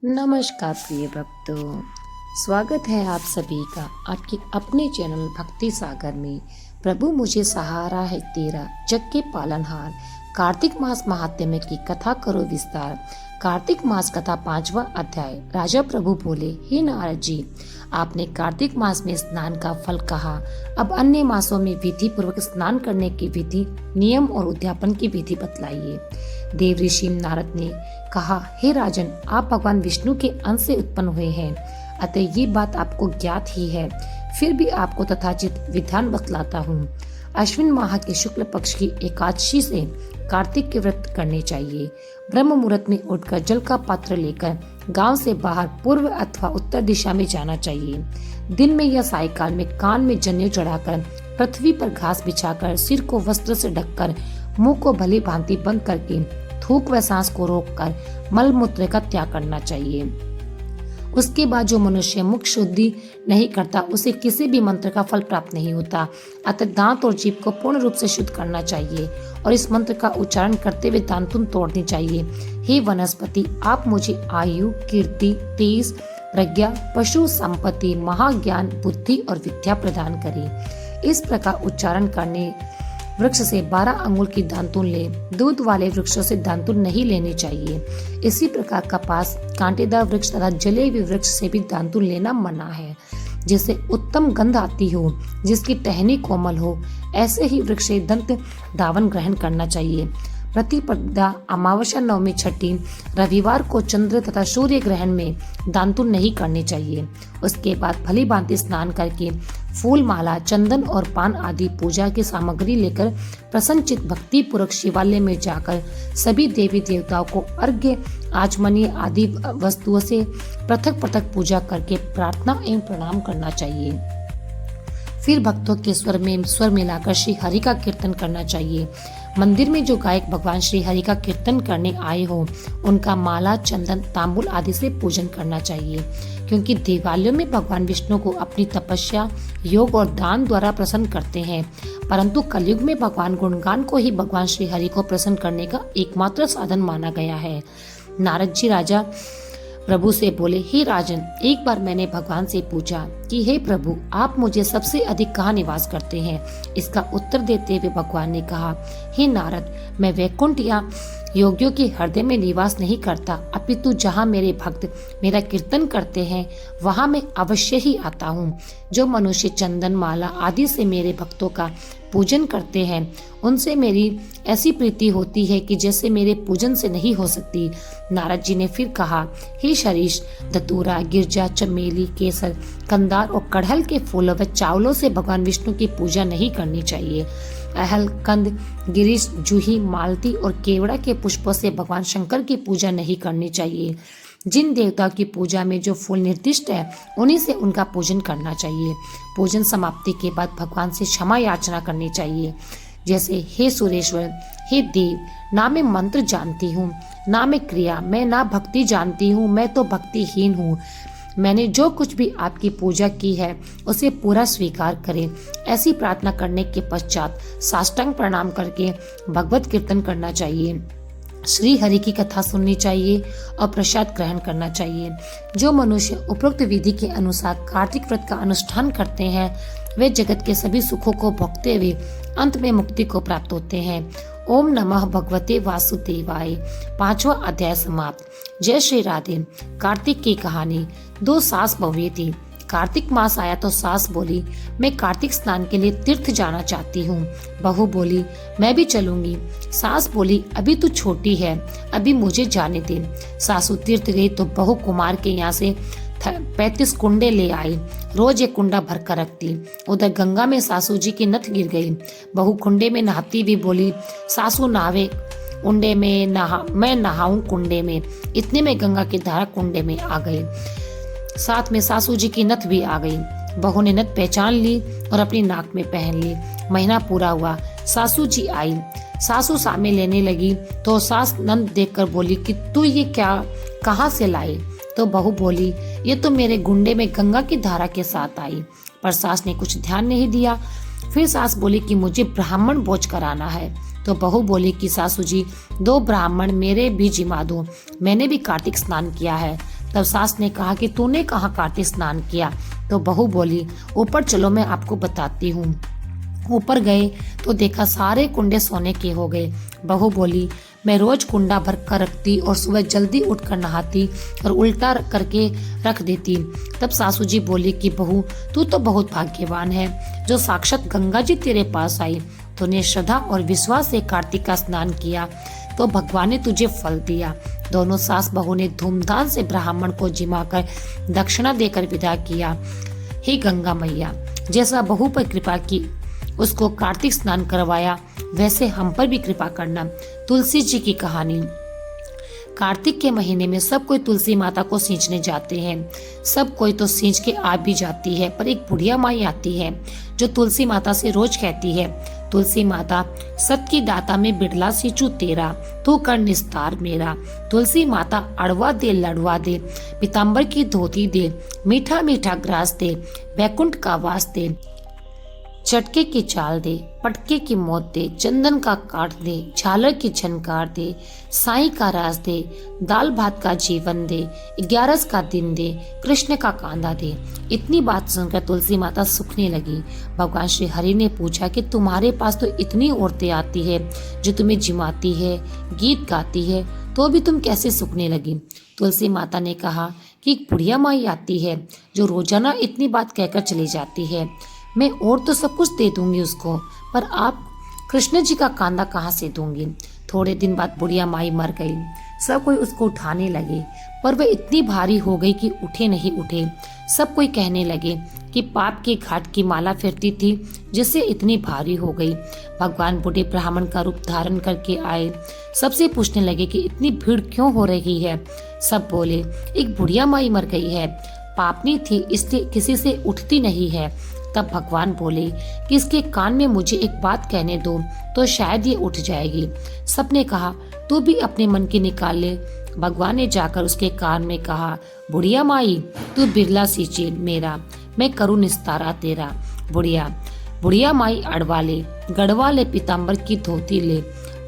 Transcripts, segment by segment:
नमस्कार प्रिय भक्तों, स्वागत है आप सभी का आपके अपने चैनल भक्ति सागर में। प्रभु मुझे सहारा है तेरा, जग के पालनहार। कार्तिक मास महात्म्य की कथा करो विस्तार। कार्तिक मास कथा 5वां अध्याय। राजा प्रभु बोले, हे नारद जी, आपने कार्तिक मास में स्नान का फल कहा, अब अन्य मासों में विधि पूर्वक स्नान करने की विधि, नियम और उद्यापन की विधि बतलाइए। देव ऋषि नारद ने कहा, हे राजन, आप भगवान विष्णु के अंश से उत्पन्न हुए हैं, अतः ये बात आपको ज्ञात ही है। फिर भी आपको तथाचित विधान बतलाता हूँ। अश्विन माह के शुक्ल पक्ष की एकादशी से कार्तिक के व्रत करने चाहिए। ब्रह्म मुहूर्त में उठकर जल का पात्र लेकर गांव से बाहर पूर्व अथवा उत्तर दिशा में जाना चाहिए। दिन में या सायकाल में कान में जनेऊ चढ़ाकर, पृथ्वी पर घास बिछाकर, सिर को वस्त्र से ढककर, मुंह को भली भांति बंद करके, थूक व सांस को रोककर मल मूत्र का त्याग करना चाहिए। उसके बाद जो मनुष्य मुख शुद्धि नहीं करता, उसे किसी भी मंत्र का फल प्राप्त नहीं होता। अतः दांत और जीभ को पूर्ण रूप से शुद्ध करना चाहिए और इस मंत्र का उच्चारण करते हुए दांतुन तोड़नी चाहिए। हे वनस्पति, आप मुझे आयु, कीर्ति, तेज, प्रज्ञा, पशु संपत्ति, महाज्ञान, बुद्धि और विद्या प्रदान करें। इस प्रकार उच्चारण करने वृक्ष से 12 अंगुल की दांतुन ले। दूध वाले वृक्षों से दांतुन नहीं लेनी चाहिए। इसी प्रकार कपास, कांटेदार वृक्ष तथा जले हुए वृक्ष से भी दांतुन लेना मना है। जिससे उत्तम गंध आती हो, जिसकी टहनी कोमल हो, ऐसे ही वृक्ष से दंत धावन ग्रहण करना चाहिए। प्रतिपदा, अमावस्या, नवमी, छठी, रविवार को चंद्र तथा सूर्य ग्रहण में दांतुन नहीं करनी चाहिए। उसके बाद भली भांति स्नान करके फूल माला, चंदन और पान आदि पूजा की सामग्री लेकर प्रसन्नचित भक्ति पूर्वक शिवालय में जाकर सभी देवी देवताओं को अर्घ्य, आचमनीय आदि वस्तुओं से पृथक पृथक पूजा करके प्रार्थना एवं प्रणाम करना चाहिए। फिर भक्तों के स्वर मिलाकर श्री हरि का कीर्तन करना चाहिए। मंदिर में जो गायक भगवान श्री हरि का कीर्तन करने आए हो, उनका माला, चंदन, तांबुल आदि से पूजन करना चाहिए, क्योंकि देवालयों में भगवान विष्णु को अपनी तपस्या, योग और दान द्वारा प्रसन्न करते हैं। परंतु कलयुग में भगवान गुणगान को ही भगवान श्री हरि को प्रसन्न करने का एकमात्र साधन माना गया है। नारद जी राजा प्रभु से बोले, हे राजन, एक बार मैंने भगवान से पूछा कि हे प्रभु, आप मुझे सबसे अधिक कहाँ निवास करते हैं। इसका उत्तर देते हुए भगवान ने कहा, हे नारद, मैं वैकुंठ या योगियों के हृदय में निवास नहीं करता, अपितु जहाँ मेरे भक्त मेरा कीर्तन करते हैं, वहाँ मैं अवश्य ही आता हूँ। जो मनुष्य चंदन, माला आदि से मेरे भक्तों का पूजन करते हैं, उनसे मेरी ऐसी प्रीति होती है कि जैसे मेरे पूजन से नहीं हो सकती। नारद जी ने फिर कहा, हे शरीष, धतूरा, गिरजा, चमेली, केसर, कंदार और कटहल के फूलों व चावलों से भगवान विष्णु की पूजा नहीं करनी चाहिए। अहल, कंद, गिरीश, जूही, मालती और केवड़ा के पुष्पों से भगवान शंकर की पूजा नहीं करनी चाहिए। जिन देवताओं की पूजा में जो फूल निर्दिष्ट है, उन्हीं से उनका पूजन करना चाहिए। पूजन समाप्ति के बाद भगवान से क्षमा याचना करनी चाहिए, जैसे हे सुरेश्वर, हे देव, ना मैं मंत्र जानती हूँ, ना मैं क्रिया, मैं ना भक्ति जानती हूँ, मैं तो भक्तिहीन हूँ। मैंने जो कुछ भी आपकी पूजा की है उसे पूरा स्वीकार करें। ऐसी प्रार्थना करने के पश्चात साष्टांग प्रणाम करके भगवत कीर्तन करना चाहिए, श्री हरि की कथा सुननी चाहिए और प्रसाद ग्रहण करना चाहिए। जो मनुष्य उपरोक्त विधि के अनुसार कार्तिक व्रत का अनुष्ठान करते हैं, वे जगत के सभी सुखों को भोगते हुए अंत में मुक्ति को प्राप्त होते हैं। ओम नमः भगवते वासुदेवाय। 5वां अध्याय समाप्त। जय श्री राधे। कार्तिक की कहानी। 2 सास बहुएं थी। कार्तिक मास आया तो सास बोली, मैं कार्तिक स्नान के लिए तीर्थ जाना चाहती हूँ। बहू बोली, मैं भी चलूंगी। सास बोली, अभी तू छोटी है, अभी मुझे जाने दे। सासू तीर्थ गई तो बहू कुमार के यहाँ से 35 कुंडे ले आई। रोज एक कुंडा भर कर रखती। उधर गंगा में सासू जी की नथ गिर गई। बहू कुंडे में नहाती भी बोली, सासू नहावे कुंडे में, मैं नहाऊं कुंडे में। इतने में गंगा की धारा कुंडे में आ गई। साथ में सासू जी की नथ भी आ गई। बहू ने नथ पहचान ली और अपनी नाक में पहन ली। महीना पूरा हुआ, सासू जी आई। सासू सामे लेने लगी तो सास नंद देखकर बोली कि तू ये क्या कहाँ से लाई। तो बहू बोली, ये तो मेरे गुंडे में गंगा की धारा के साथ आई। पर सास ने कुछ ध्यान नहीं दिया। फिर सास बोली कि मुझे ब्राह्मण भोज कराना है। तो बहू बोली कि सासू जी, 2 ब्राह्मण मेरे भी जिमा दो, मैंने भी कार्तिक स्नान किया है। तब सास ने कहा कि तूने कहाँ कार्तिक स्नान किया? तो बहू बोली, ऊपर चलो मैं आपको बताती हूँ। ऊपर गए तो देखा सारे कुंडे सोने के हो गए। बहू बोली, मैं रोज कुंडा भर कर रखती और सुबह जल्दी उठकर नहाती और उल्टा करके रख देती। तब सासू जी बोली कि बहू, तू तो बहुत भाग्यवान है जो साक्षात गंगा जी तेरे पास आई। तूने श्रद्धा और विश्वास से कार्तिक का स्नान किया तो भगवान ने तुझे फल दिया। दोनों सास बहू ने धूमधाम से ब्राह्मण को जिमाकर दक्षिणा देकर विदा किया। हे गंगा मैया, जैसा बहू पर कृपा की, उसको कार्तिक स्नान करवाया, वैसे हम पर भी कृपा करना। तुलसी जी की कहानी। कार्तिक के महीने में सब कोई तुलसी माता को सींचने जाते हैं। सब कोई तो सींच के आ भी जाती है, पर एक बुढ़िया माई आती है जो तुलसी माता से रोज कहती है, तुलसी माता, सत की दाता में बिड़ला सींचू तेरा, तू कर निस्तार मेरा। तुलसी माता, अड़वा दे लड़वा दे, पीताम्बर की धोती दे, मीठा मीठा ग्रास दे, बैकुंठ का वास दे, चटके की चाल दे, पटके की मौत दे, चंदन का काट दे, झालर की झनकार दे, साई का रास दे, दाल भात का जीवन दे, 11 का दिन दे, कृष्ण का कांदा दे। इतनी बात सुनकर तुलसी माता सूखने लगी। भगवान श्री हरि ने पूछा कि तुम्हारे पास तो इतनी औरतें आती है जो तुम्हें जिमाती है, गीत गाती है, तो भी तुम कैसे सूखने लगी? तुलसी माता ने कहा कि एक बुढ़िया माई आती है जो रोजाना इतनी बात कहकर चली जाती है। मैं और तो सब कुछ दे दूंगी उसको, पर आप कृष्ण जी का कांदा कहाँ से दूंगी? थोड़े दिन बाद बुढ़िया माई मर गई। सब कोई उसको उठाने लगे, पर वह इतनी भारी हो गई कि उठे नहीं उठे। सब कोई कहने लगे कि पाप के घाट की माला फिरती थी जिससे इतनी भारी हो गई। भगवान बूढ़े ब्राह्मण का रूप धारण करके आए। सबसे पूछने लगे कि इतनी भीड़ क्यों हो रही है? सब बोले, एक बुढ़िया माई मर गई है, पापनी थी इसलिए किसी से उठती नहीं है। तब भगवान बोले कि इसके कान में मुझे एक बात कहने दो तो शायद ये उठ जाएगी। सबने कहा, तू भी अपने मन की निकाल ले। भगवान ने जाकर उसके कान में कहा, बुढ़िया माई, तू बिरला सींचे मेरा, मैं करूँ निस्तारा तेरा। बुढ़िया माई अड़वा ले, गड़वा ले, पीताम्बर की धोती ले,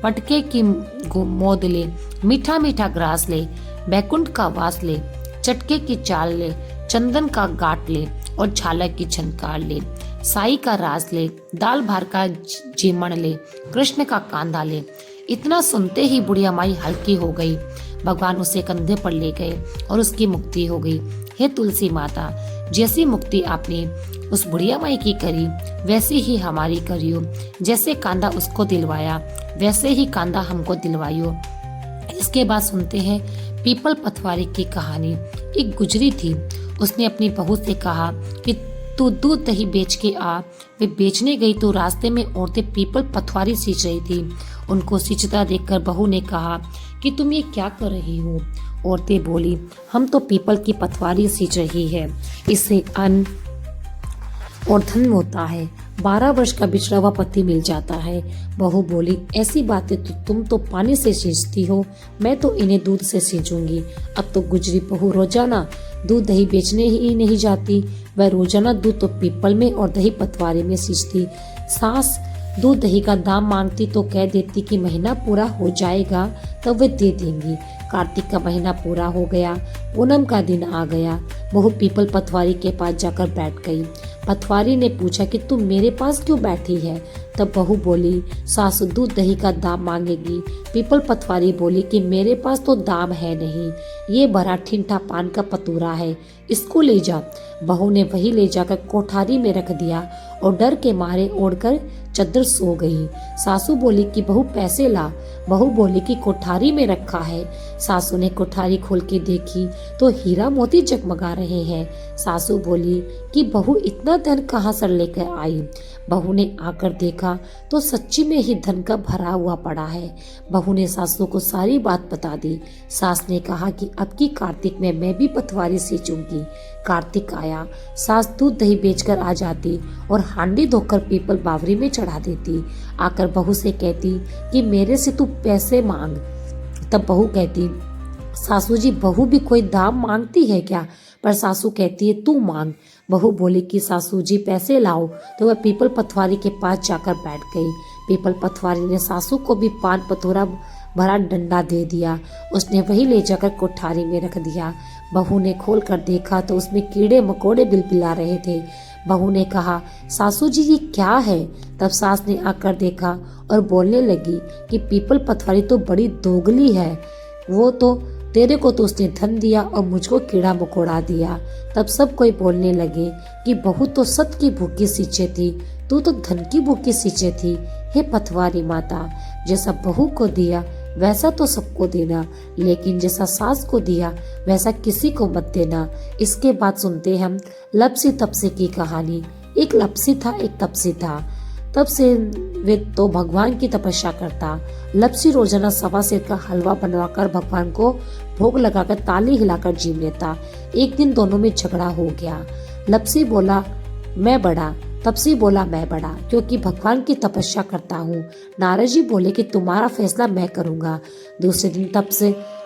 पटके की मोद ले, मीठा मीठा ग्रास ले, बैकुंठ का वास ले, चटके की चाल ले, चंदन का गाट ले और झालर की झनकार ले, साई का रास ले, दाल भार का जीमण ले, कृष्ण का कांधा ले। इतना सुनते ही बुढ़िया माई हल्की हो गई। भगवान उसे कंधे पर ले गए और उसकी मुक्ति हो गई। हे तुलसी माता, जैसी मुक्ति आपने उस बुढ़िया माई की करी वैसे ही हमारी करियो। जैसे कांधा उसको दिलवाया वैसे ही कांधा हमको दिलवाइयो। इसके बाद सुनते हैं पीपल पथवारी की कहानी। एक गुजरी थी, उसने अपनी बहू से कहा कि तू दूध दही बेच के आ। वे बेचने गई तो रास्ते में औरतें पीपल पथवारी सींच रही थी। उनको सींचता देखकर बहू ने कहा कि तुम ये क्या कर रही हो? औरतें बोली, हम तो पीपल की पथवारी सींच रही है, इससे अन्न और धन होता है, 12 वर्ष का बिछड़ा हुआ पति मिल जाता है। बहू बोली, ऐसी बातें तो तुम तो पानी से सींचती हो, मैं तो इन्हें दूध से सींचूंगी। अब तो गुजरी बहू रोजाना दूध दही बेचने ही नहीं जाती, वह रोजाना दूध तो पीपल में और दही पथवारी में सींचती। सास दूध दही का दाम मांगती तो कह देती कि महीना पूरा हो जाएगा तब वे दे देंगी। कार्तिक का महीना पूरा हो गया, पूनम का दिन आ गया। बहू पीपल पथवारी के पास जाकर बैठ गई। पथवारी ने पूछा कि तुम मेरे पास क्यों बैठी है? तब बहू बोली, सासु दूध दही का दाम मांगेगी। पीपल पथवारी बोली कि मेरे पास तो दाम है नहीं, ये बड़ा ठिंठा पान का पतूरा है, इसको ले जा। बहू ने वही ले जाकर कोठारी में रख दिया और डर के मारे ओढ़कर चद्दर सो गई। सासू बोली कि बहू पैसे ला। बहू बोली कि कोठारी में रखा है। सासू ने कोठारी खोल के देखी तो हीरा मोती जगमगा रहे हैं। सासू बोली कि बहू इतना धन कहाँ से लेकर आई? बहू ने आकर देखा तो सच्ची में ही धन का भरा हुआ पड़ा है। बहू ने सासू को सारी बात बता दी। सास ने कहा कि अब की कार्तिक में मैं भी पथवारी सींचूंगी। कार्तिक आया, सास दूध दही बेचकर आ जाती और हांडी धोकर पीपल बावरी में चढ़ा देती। आकर बहू से कहती कि मेरे से तू पैसे मांग। तब बहू कहती, सासू जी बहू भी कोई दाम मांगती है क्या? पर सासू कहती है तू मांग। बहू बोली कि सासू जी पैसे लाओ। तो वह पीपल पथवारी के पास जाकर बैठ गई। पीपल पथवारी ने सासू को भी पान पतोरा भरा डंडा दे दिया। उसने वही ले जाकर कोठारी में रख दिया। बहू ने खोल कर देखा तो उसमें कीड़े मकोड़े बिलबिला रहे थे। बहू ने कहा, सासू जी ये क्या है? तब सास ने आकर देखा और बोलने लगी कि पीपल पथवारी तो बड़ी दोगली है, वो तो तेरे को तो उसने धन दिया और मुझको कीड़ा मकोड़ा दिया। तब सब कोई बोलने लगे कि बहू तो सत की भूखी सींचे थी, तू तो धन की भूखी सींचे थी। हे पथवारी माता, जैसा बहू को दिया वैसा तो सबको देना, लेकिन जैसा सास को दिया वैसा किसी को मत देना। इसके बाद सुनते हम लपसी तपसी की कहानी। एक लपसी था, एक तपसी था। तब से वे तो भगवान की तपस्या करता। लपसी रोजाना सवा सेर का हलवा बनवाकर भगवान को भोग लगाकर ताली हिलाकर जीव लेता। एक दिन दोनों में झगड़ा हो गया। लपसी बोला मैं बड़ा, तपसी बोला मैं बड़ा, क्योंकि भगवान की तपस्या करता हूँ। नारद जी बोले कि तुम्हारा फैसला मैं करूँगा। दूसरे दिन तप्स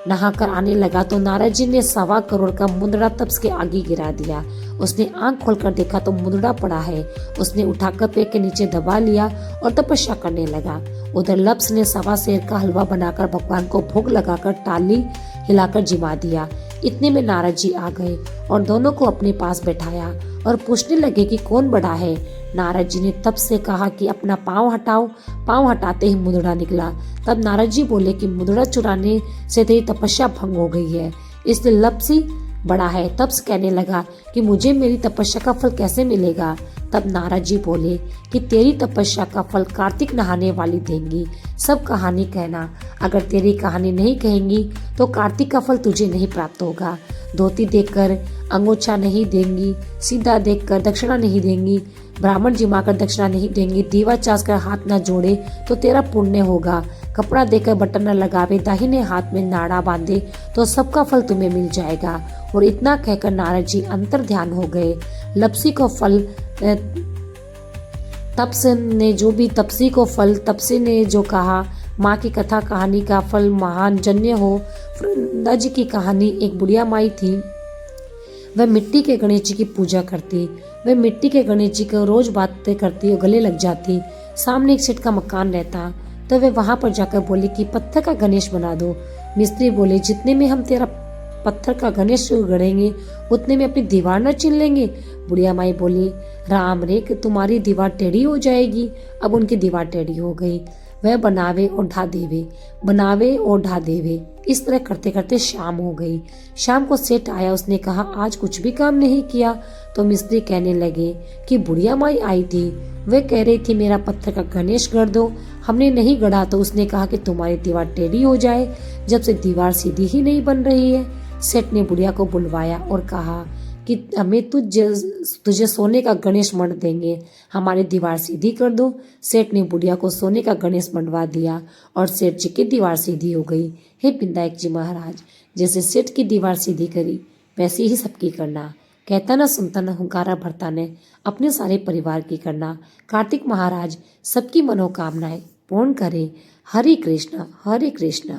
नहाकर आने लगा तो नारद जी ने 1.25 करोड़ का मुंदड़ा तप्स के आगे गिरा दिया। उसने आंख खोलकर देखा तो मुंदड़ा पड़ा है। उसने उठाकर पैर के नीचे दबा लिया और तपस्या करने लगा। उधर लप्स ने 1.25 सेर का हलवा बनाकर भगवान को भोग लगाकर ताली हिलाकर जिमा दिया। इतने में नारद जी आ गए और दोनों को अपने पास बैठाया और पूछने लगे कि कौन बड़ा है। नारद जी ने तब से कहा कि अपना पाँव हटाओ। पाँव हटाते ही मुंदड़ा निकला। तब नारद जी बोले कि मुंदड़ा चुराने से तेरी तपस्या भंग हो गई है, इसलिए लपसी बड़ा है। तब से कहने लगा कि मुझे मेरी तपस्या का फल कैसे मिलेगा। तब नारद जी बोले कि तेरी तपस्या का फल कार्तिक नहाने वाली देंगी। सब कहानी कहना, अगर तेरी कहानी नहीं कहेंगी तो कार्तिक का फल तुझे नहीं प्राप्त होगा। धोती देखकर अंगोछा नहीं देंगी, सीधा देखकर दक्षिणा नहीं देंगी, ब्राह्मण जिमाकर दक्षिणा नहीं देंगी, दीवा चास कर हाथ न जोड़े तो तेरा पुण्य होगा, कपड़ा देकर बटन न लगावे, दाहिने हाथ में नाड़ा बांधे तो सबका फल तुम्हें मिल जाएगा। और इतना कहकर नारद जी अंतर ध्यान हो गए। लपसी को फल तपसी ने जो भी तपसी को फल तपसी ने जो कहा, माँ की कथा कहानी का फल महान जन्य हो। वृंदा जी की कहानी, एक बुढ़िया माई थी, वह मिट्टी के गणेश जी की पूजा करती। वह मिट्टी के गणेश जी को रोज बातें करती और गले लग जाती। सामने एक सेठ का मकान रहता तो वे वहां पर जाकर बोली कि पत्थर का गणेश बना दो। मिस्त्री बोले जितने में हम तेरा पत्थर का गणेश गढ़ेंगे उतने में अपनी दीवार न छीन लेंगे। बुढ़िया माई बोली राम रे कि तुम्हारी दीवार टेढ़ी हो जाएगी। अब उनकी दीवार टेढ़ी हो गई। वह बनावे और ढा देवे, बनावे और ढा देवे। इस तरह करते करते शाम हो गई। शाम को सेठ आया, उसने कहा आज कुछ भी काम नहीं किया। तो मिस्त्री कहने लगे कि बुढ़िया माई आई थी, वह कह रही थी मेरा पत्थर का गणेश गढ़ दो। हमने नहीं गढ़ा तो उसने कहा कि तुम्हारी दीवार टेढ़ी हो जाए, जब से दीवार सीधी ही नहीं बन रही है। सेठ ने बुढ़िया को बुलवाया और कहा कि हमें तुझे सोने का गणेश मंड देंगे, हमारी दीवार सीधी कर दो। सेठ ने बुढ़िया को सोने का गणेश मंडवा दिया और सेठ जी की दीवार सीधी हो गई। हे विनायक जी महाराज, जैसे सेठ की दीवार सीधी करी वैसे ही सबकी करना। कहता न सुनता न हुंकारा भरता ने अपने सारे परिवार की करना। कार्तिक महाराज सबकी मनोकामनाएं पूर्ण करे। हरे कृष्णा हरे कृष्णा।